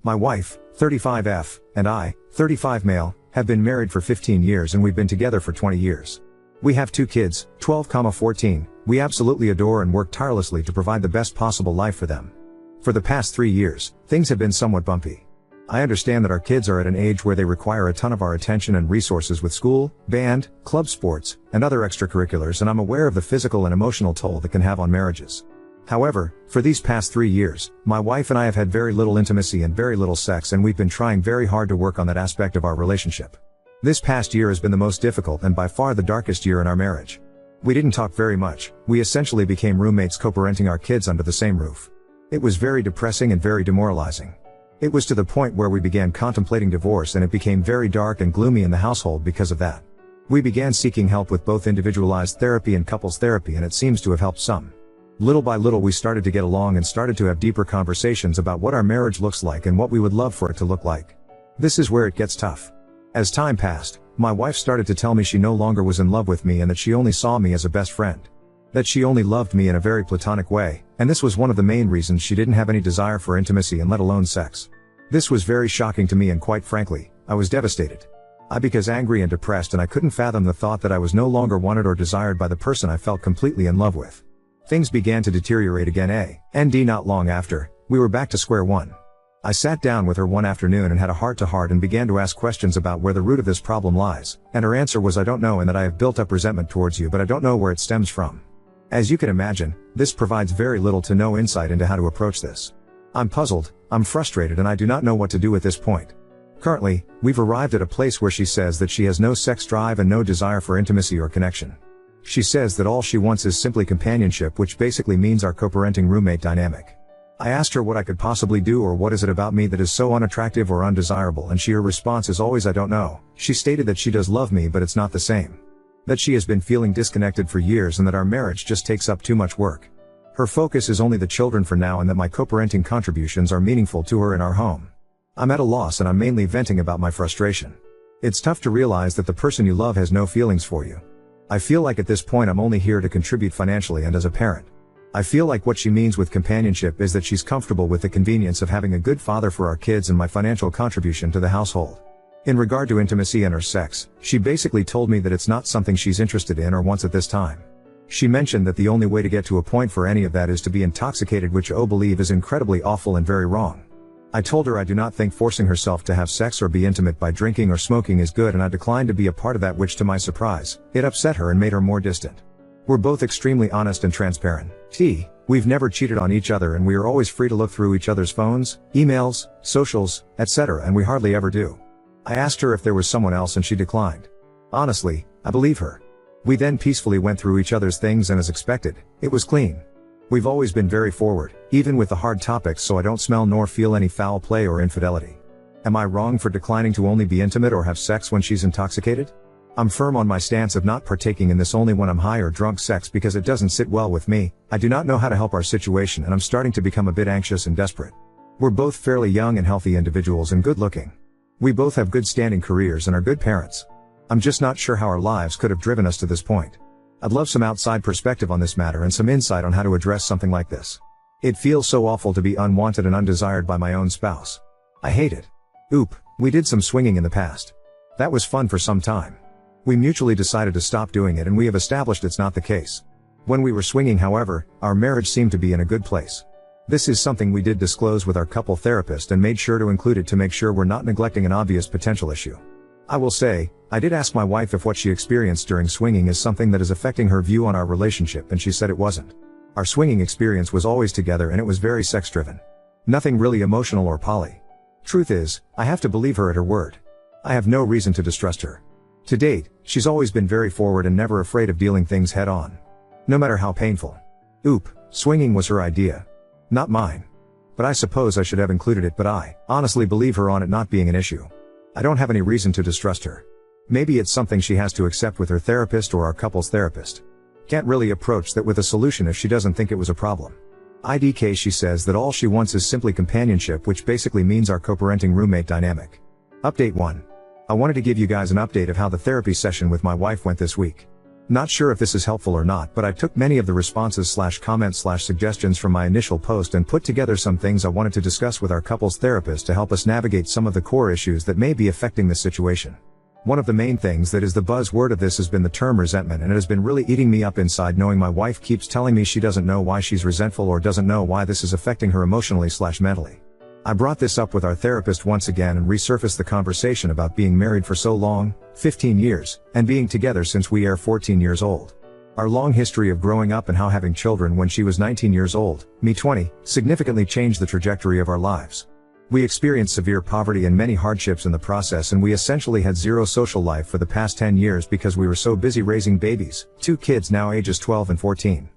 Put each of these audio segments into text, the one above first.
My wife, 35F, and I, 35 male, have been married for 15 years and we've been together for 20 years. We have 2 kids, 12, 14. We absolutely adore and work tirelessly to provide the best possible life for them. For the past 3 years, things have been somewhat bumpy. I understand that our kids are at an age where they require a ton of our attention and resources with school, band, club sports, and other extracurriculars, and I'm aware of the physical and emotional toll that can have on marriages. However, for these past 3 years, my wife and I have had very little intimacy and very little sex, and we've been trying very hard to work on that aspect of our relationship. This past year has been the most difficult and by far the darkest year in our marriage. We didn't talk very much. We essentially became roommates co-parenting our kids under the same roof. It was very depressing and very demoralizing. It was to the point where we began contemplating divorce, and it became very dark and gloomy in the household because of that. We began seeking help with both individualized therapy and couples therapy, and it seems to have helped some. Little by little we started to get along and started to have deeper conversations about what our marriage looks like and what we would love for it to look like. This is where it gets tough. As time passed, my wife started to tell me she no longer was in love with me and that she only saw me as a best friend. That she only loved me in a very platonic way, and this was one of the main reasons she didn't have any desire for intimacy and let alone sex. This was very shocking to me, and quite frankly, I was devastated. I became angry and depressed, and I couldn't fathom the thought that I was no longer wanted or desired by the person I felt completely in love with. Things began to deteriorate again, and not long after, we were back to square one. I sat down with her one afternoon and had a heart-to-heart and began to ask questions about where the root of this problem lies, and her answer was, "I don't know, and that I have built up resentment towards you, but I don't know where it stems from." As you can imagine, this provides very little to no insight into how to approach this. I'm puzzled, I'm frustrated, and I do not know what to do at this point. Currently, we've arrived at a place where she says that she has no sex drive and no desire for intimacy or connection. She says that all she wants is simply companionship, which basically means our co-parenting roommate dynamic. I asked her what I could possibly do, or what is it about me that is so unattractive or undesirable, and her response is always, "I don't know." She stated that she does love me, but it's not the same. That she has been feeling disconnected for years and that our marriage just takes up too much work. Her focus is only the children for now, and that my co-parenting contributions are meaningful to her in our home. I'm at a loss, and I'm mainly venting about my frustration. It's tough to realize that the person you love has no feelings for you. I feel like at this point I'm only here to contribute financially and as a parent. I feel like what she means with companionship is that she's comfortable with the convenience of having a good father for our kids and my financial contribution to the household. In regard to intimacy and her sex, she basically told me that it's not something she's interested in or wants at this time. She mentioned that the only way to get to a point for any of that is to be intoxicated, which I believe is incredibly awful and very wrong. I told her I do not think forcing herself to have sex or be intimate by drinking or smoking is good, and I declined to be a part of that, which to my surprise, it upset her and made her more distant. We're both extremely honest and transparent. We've never cheated on each other, and we are always free to look through each other's phones, emails, socials, etc., and we hardly ever do. I asked her if there was someone else and she declined. Honestly, I believe her. We then peacefully went through each other's things, and as expected, it was clean. We've always been very forward, even with the hard topics, so I don't smell nor feel any foul play or infidelity. Am I wrong for declining to only be intimate or have sex when she's intoxicated? I'm firm on my stance of not partaking in this only when I'm high or drunk sex because it doesn't sit well with me. I do not know how to help our situation, and I'm starting to become a bit anxious and desperate. We're both fairly young and healthy individuals and good looking. We both have good standing careers and are good parents. I'm just not sure how our lives could have driven us to this point. I'd love some outside perspective on this matter and some insight on how to address something like this. It feels so awful to be unwanted and undesired by my own spouse. I hate it. We did some swinging in the past. That was fun for some time. We mutually decided to stop doing it, and we have established it's not the case. When we were swinging, however, our marriage seemed to be in a good place. This is something we did disclose with our couple therapist and made sure to include it to make sure we're not neglecting an obvious potential issue. I will say, I did ask my wife if what she experienced during swinging is something that is affecting her view on our relationship, and she said it wasn't. Our swinging experience was always together, and it was very sex-driven. Nothing really emotional or poly. Truth is, I have to believe her at her word. I have no reason to distrust her. To date, she's always been very forward and never afraid of dealing things head on. No matter how painful. Swinging was her idea. Not mine. But I suppose I should have included it, but I honestly believe her on it not being an issue. I don't have any reason to distrust her. Maybe it's something she has to accept with her therapist or our couples therapist. Can't really approach that with a solution if she doesn't think it was a problem. She says that all she wants is simply companionship, which basically means our co-parenting roommate dynamic. Update 1. I wanted to give you guys an update of how the therapy session with my wife went this week. Not sure if this is helpful or not, but I took many of the responses/comments/suggestions from my initial post and put together some things I wanted to discuss with our couples therapist to help us navigate some of the core issues that may be affecting this situation. One of the main things that is the buzzword of this has been the term resentment, and it has been really eating me up inside knowing my wife keeps telling me she doesn't know why she's resentful or doesn't know why this is affecting her emotionally/mentally. I brought this up with our therapist once again and resurfaced the conversation about being married for so long, 15 years, and being together since we are 14 years old. Our long history of growing up and how having children when she was 19 years old, me 20, significantly changed the trajectory of our lives. We experienced severe poverty and many hardships in the process, and we essentially had zero social life for the past 10 years because we were so busy raising babies, 2 kids now ages 12 and 14.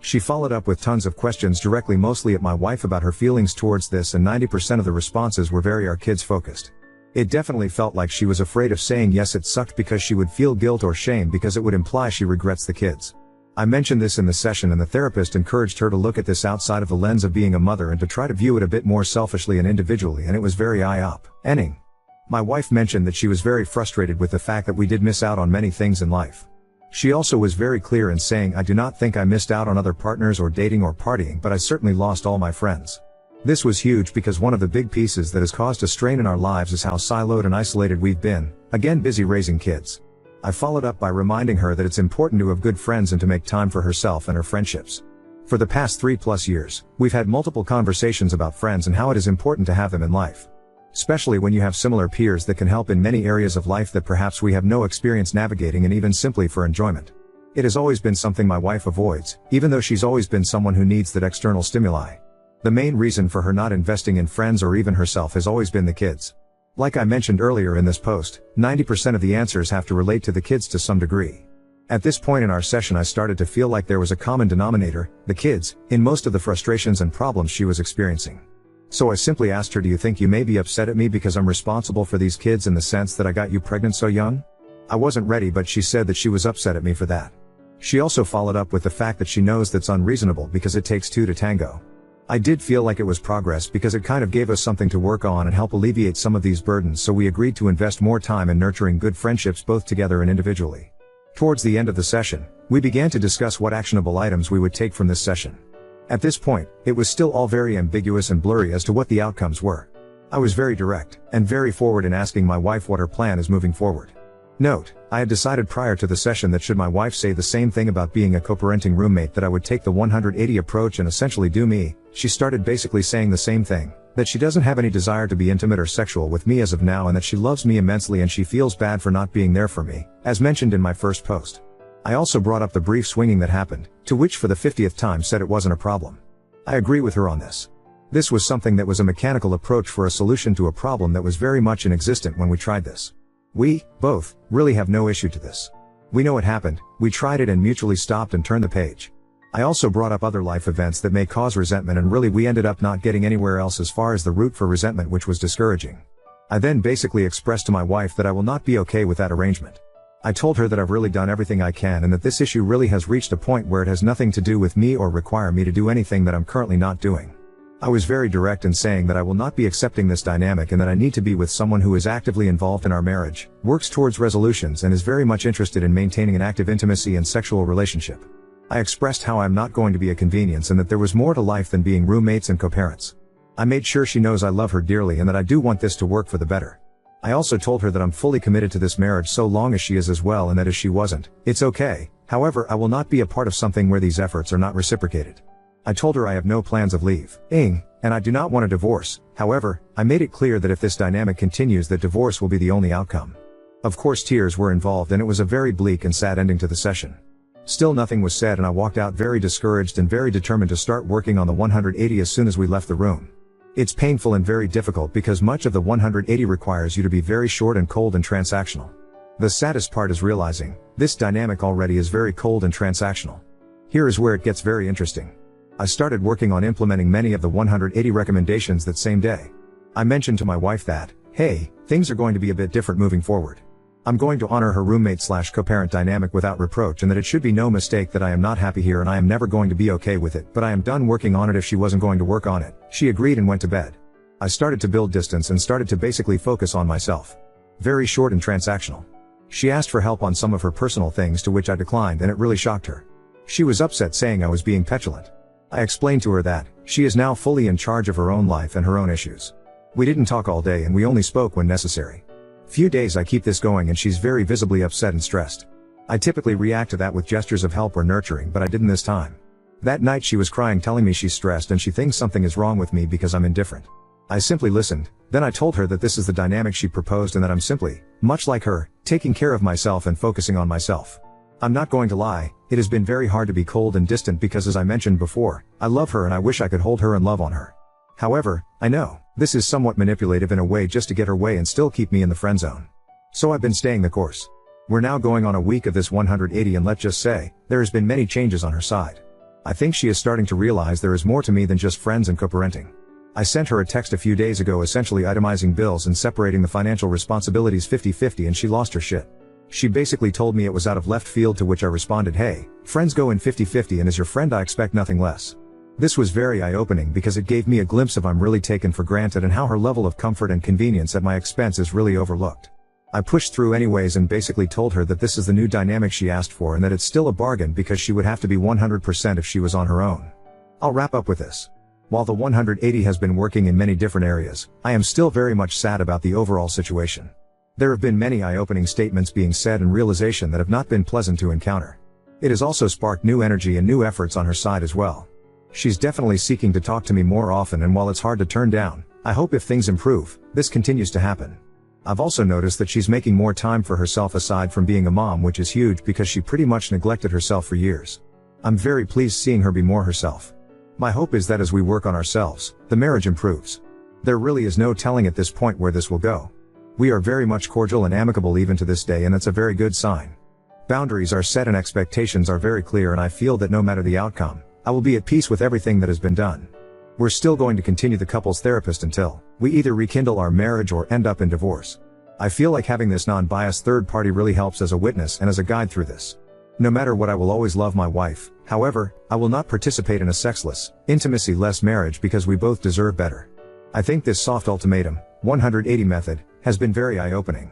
She followed up with tons of questions directly mostly at my wife about her feelings towards this, and 90% of the responses were very our kids focused. It definitely felt like she was afraid of saying yes it sucked because she would feel guilt or shame because it would imply she regrets the kids. I mentioned this in the session, and the therapist encouraged her to look at this outside of the lens of being a mother and to try to view it a bit more selfishly and individually, and it was very eye-opening. My wife mentioned that she was very frustrated with the fact that we did miss out on many things in life. She also was very clear in saying, I do not think I missed out on other partners or dating or partying, but I certainly lost all my friends. This was huge because one of the big pieces that has caused a strain in our lives is how siloed and isolated we've been, again busy raising kids. I followed up by reminding her that it's important to have good friends and to make time for herself and her friendships. For the past 3+ years, we've had multiple conversations about friends and how it is important to have them in life. Especially when you have similar peers that can help in many areas of life that perhaps we have no experience navigating, and even simply for enjoyment. It has always been something my wife avoids, even though she's always been someone who needs that external stimuli. The main reason for her not investing in friends or even herself has always been the kids. Like I mentioned earlier in this post, 90% of the answers have to relate to the kids to some degree. At this point in our session I started to feel like there was a common denominator, the kids, in most of the frustrations and problems she was experiencing. So I simply asked her, do you think you may be upset at me because I'm responsible for these kids in the sense that I got you pregnant so young? I wasn't ready, but she said that she was upset at me for that. She also followed up with the fact that she knows that's unreasonable because it takes 2 to tango. I did feel like it was progress because it kind of gave us something to work on and help alleviate some of these burdens, so we agreed to invest more time in nurturing good friendships both together and individually. Towards the end of the session, we began to discuss what actionable items we would take from this session. At this point, it was still all very ambiguous and blurry as to what the outcomes were. I was very direct, and very forward in asking my wife what her plan is moving forward. Note, I had decided prior to the session that should my wife say the same thing about being a co-parenting roommate, that I would take the 180 approach and essentially do me. She started basically saying the same thing, that she doesn't have any desire to be intimate or sexual with me as of now, and that she loves me immensely and she feels bad for not being there for me, as mentioned in my first post. I also brought up the brief swinging that happened, to which for the 50th time said it wasn't a problem. I agree with her on this. This was something that was a mechanical approach for a solution to a problem that was very much inexistent when we tried this. We, both, really have no issue to this. We know it happened, we tried it and mutually stopped and turned the page. I also brought up other life events that may cause resentment, and really we ended up not getting anywhere else as far as the root for resentment, which was discouraging. I then basically expressed to my wife that I will not be okay with that arrangement. I told her that I've really done everything I can and that this issue really has reached a point where it has nothing to do with me or require me to do anything that I'm currently not doing. I was very direct in saying that I will not be accepting this dynamic and that I need to be with someone who is actively involved in our marriage, works towards resolutions, and is very much interested in maintaining an active intimacy and sexual relationship. I expressed how I'm not going to be a convenience and that there was more to life than being roommates and co-parents. I made sure she knows I love her dearly and that I do want this to work for the better. I also told her that I'm fully committed to this marriage so long as she is as well, and that if she wasn't, it's okay. However, I will not be a part of something where these efforts are not reciprocated. I told her I have no plans of leaving, and I do not want a divorce. However, I made it clear that if this dynamic continues, that divorce will be the only outcome. Of course, tears were involved and it was a very bleak and sad ending to the session. Still nothing was said and I walked out very discouraged and very determined to start working on the 180 as soon as we left the room. It's painful and very difficult because much of the 180 requires you to be very short and cold and transactional. The saddest part is realizing, this dynamic already is very cold and transactional. Here is where it gets very interesting. I started working on implementing many of the 180 recommendations that same day. I mentioned to my wife that, hey, things are going to be a bit different moving forward. I'm going to honor her roommate/co-parent dynamic without reproach, and that it should be no mistake that I am not happy here and I am never going to be okay with it, but I am done working on it if she wasn't going to work on it. She agreed and went to bed. I started to build distance and started to basically focus on myself. Very short and transactional. She asked for help on some of her personal things, to which I declined, and it really shocked her. She was upset, saying I was being petulant. I explained to her that she is now fully in charge of her own life and her own issues. We didn't talk all day, and we only spoke when necessary. Few days I keep this going, and she's very visibly upset and stressed. I typically react to that with gestures of help or nurturing, but I didn't this time. That night she was crying, telling me she's stressed and she thinks something is wrong with me because I'm indifferent. I simply listened. Then I told her that this is the dynamic she proposed and that I'm simply, much like her, taking care of myself and focusing on myself. I'm not going to lie, it has been very hard to be cold and distant because, as I mentioned before, I love her and I wish I could hold her and love on her. However, I know this is somewhat manipulative in a way, just to get her way and still keep me in the friend zone. So I've been staying the course. We're now going on a week of this 180, and let's just say, there has been many changes on her side. I think she is starting to realize there is more to me than just friends and co-parenting. I sent her a text a few days ago essentially itemizing bills and separating the financial responsibilities 50-50, and she lost her shit. She basically told me it was out of left field, to which I responded, "Hey, friends go in 50-50, and as your friend I expect nothing less." This was very eye-opening because it gave me a glimpse of I'm really taken for granted and how her level of comfort and convenience at my expense is really overlooked. I pushed through anyways and basically told her that this is the new dynamic she asked for and that it's still a bargain because she would have to be 100% if she was on her own. I'll wrap up with this. While the 180 has been working in many different areas, I am still very much sad about the overall situation. There have been many eye-opening statements being said and realization that have not been pleasant to encounter. It has also sparked new energy and new efforts on her side as well. She's definitely seeking to talk to me more often, and while it's hard to turn down, I hope if things improve, this continues to happen. I've also noticed that she's making more time for herself aside from being a mom, which is huge because she pretty much neglected herself for years. I'm very pleased seeing her be more herself. My hope is that as we work on ourselves, the marriage improves. There really is no telling at this point where this will go. We are very much cordial and amicable even to this day, and that's a very good sign. Boundaries are set and expectations are very clear, and I feel that no matter the outcome, I will be at peace with everything that has been done. We're still going to continue the couples therapist until we either rekindle our marriage or end up in divorce. I feel like having this non-biased third party really helps as a witness and as a guide through this. No matter what, I will always love my wife. However, I will not participate in a sexless, intimacy-less marriage because we both deserve better. I think this soft ultimatum, 180 method, has been very eye-opening.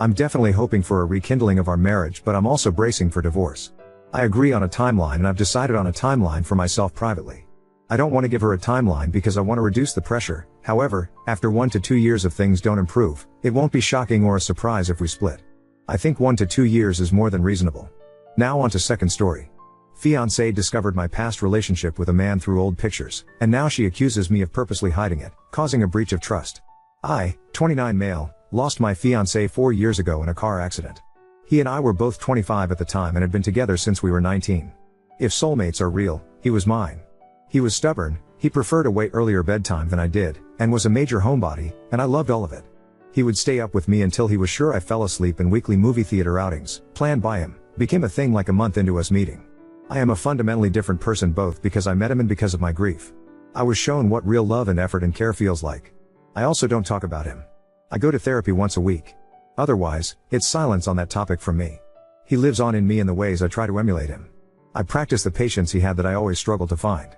I'm definitely hoping for a rekindling of our marriage, but I'm also bracing for divorce. I agree on a timeline, and I've decided on a timeline for myself privately. I don't want to give her a timeline because I want to reduce the pressure. However, after 1 to 2 years if things don't improve, it won't be shocking or a surprise if we split. I think 1 to 2 years is more than reasonable. Now on to second story. Fiancée discovered my past relationship with a man through old pictures, and now she accuses me of purposely hiding it, causing a breach of trust. I, 29 male, lost my fiancé 4 years ago in a car accident. He and I were both 25 at the time and had been together since we were 19. If soulmates are real, he was mine. He was stubborn, he preferred a way earlier bedtime than I did, and was a major homebody, and I loved all of it. He would stay up with me until he was sure I fell asleep, and weekly movie theater outings, planned by him, became a thing like a month into us meeting. I am a fundamentally different person, both because I met him and because of my grief. I was shown what real love and effort and care feels like. I also don't talk about him. I go to therapy once a week. Otherwise, it's silence on that topic from me. He lives on in me in the ways I try to emulate him. I practice the patience he had that I always struggle to find.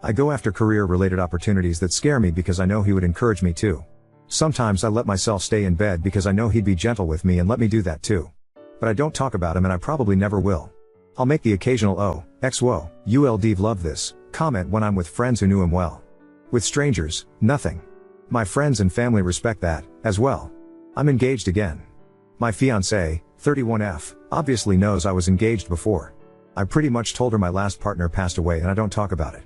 I go after career-related opportunities that scare me because I know he would encourage me to. Sometimes I let myself stay in bed because I know he'd be gentle with me and let me do that too. But I don't talk about him, and I probably never will. I'll make the occasional "oh, XWO, ULD love this" comment when I'm with friends who knew him well. With strangers, nothing. My friends and family respect that, as well. I'm engaged again. My fiancée, 31F, obviously knows I was engaged before. I pretty much told her my last partner passed away and I don't talk about it.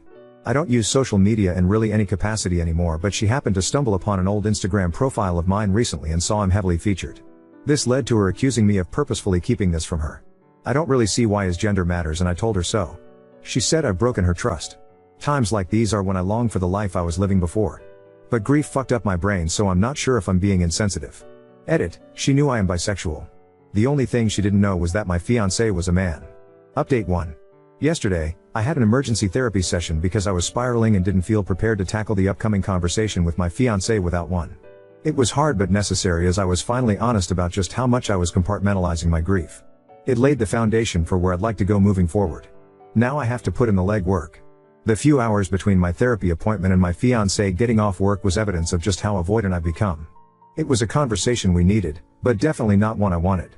I don't use social media in really any capacity anymore, but she happened to stumble upon an old Instagram profile of mine recently and saw him heavily featured. This led to her accusing me of purposefully keeping this from her. I don't really see why his gender matters, and I told her so. She said I've broken her trust. Times like these are when I long for the life I was living before. But grief fucked up my brain, so I'm not sure if I'm being insensitive. Edit, she knew I am bisexual. The only thing she didn't know was that my fiancé was a man. Update 1. Yesterday, I had an emergency therapy session because I was spiraling and didn't feel prepared to tackle the upcoming conversation with my fiancé without one. It was hard but necessary, as I was finally honest about just how much I was compartmentalizing my grief. It laid the foundation for where I'd like to go moving forward. Now I have to put in the legwork. The few hours between my therapy appointment and my fiancé getting off work was evidence of just how avoidant I've become. It was a conversation we needed, but definitely not one I wanted.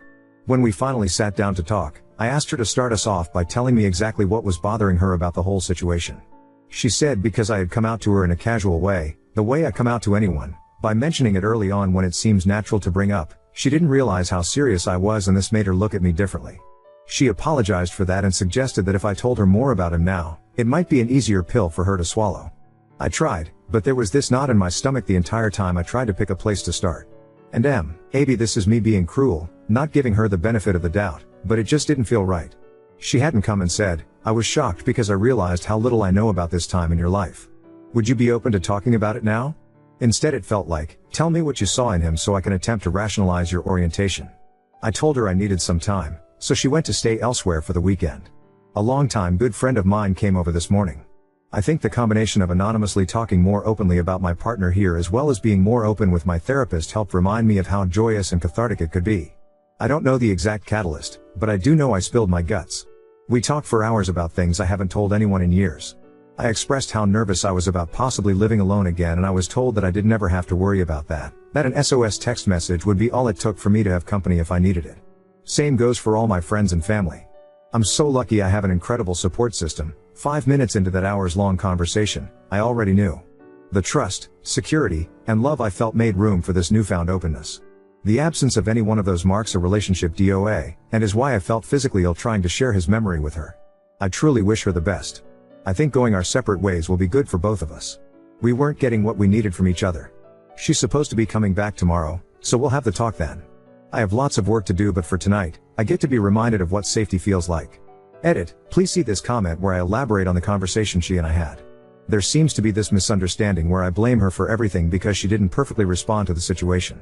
When we finally sat down to talk, I asked her to start us off by telling me exactly what was bothering her about the whole situation. She said because I had come out to her in a casual way, the way I come out to anyone, by mentioning it early on when it seems natural to bring up, she didn't realize how serious I was and this made her look at me differently. She apologized for that and suggested that if I told her more about him now, it might be an easier pill for her to swallow. I tried, but there was this knot in my stomach the entire time I tried to pick a place to start. And maybe this is me being cruel, not giving her the benefit of the doubt, but it just didn't feel right. She hadn't come and said, I was shocked because I realized how little I know about this time in your life. Would you be open to talking about it now? Instead it felt like, tell me what you saw in him so I can attempt to rationalize your orientation. I told her I needed some time, so she went to stay elsewhere for the weekend. A longtime good friend of mine came over this morning. I think the combination of anonymously talking more openly about my partner here as well as being more open with my therapist helped remind me of how joyous and cathartic it could be. I don't know the exact catalyst, but I do know I spilled my guts. We talked for hours about things I haven't told anyone in years. I expressed how nervous I was about possibly living alone again, and I was told that I did never have to worry about that an SOS text message would be all it took for me to have company if I needed it. Same goes for all my friends and family. I'm so lucky I have an incredible support system. 5 minutes into that hours-long conversation, I already knew. The trust, security, and love I felt made room for this newfound openness. The absence of any one of those marks a relationship DOA, and is why I felt physically ill trying to share his memory with her. I truly wish her the best. I think going our separate ways will be good for both of us. We weren't getting what we needed from each other. She's supposed to be coming back tomorrow, so we'll have the talk then. I have lots of work to do, but for tonight, I get to be reminded of what safety feels like. Edit, please see this comment where I elaborate on the conversation she and I had. There seems to be this misunderstanding where I blame her for everything because she didn't perfectly respond to the situation.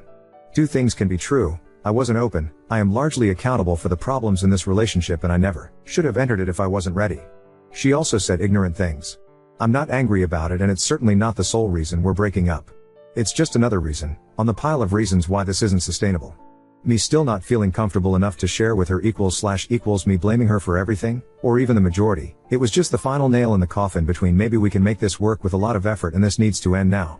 Two things can be true. I wasn't open. I am largely accountable for the problems in this relationship and I never should have entered it if I wasn't ready. She also said ignorant things. I'm not angry about it and it's certainly not the sole reason we're breaking up. It's just another reason, on the pile of reasons why this isn't sustainable. Me still not feeling comfortable enough to share with her equals me blaming her for everything, or even the majority. It was just the final nail in the coffin between maybe we can make this work with a lot of effort and this needs to end now.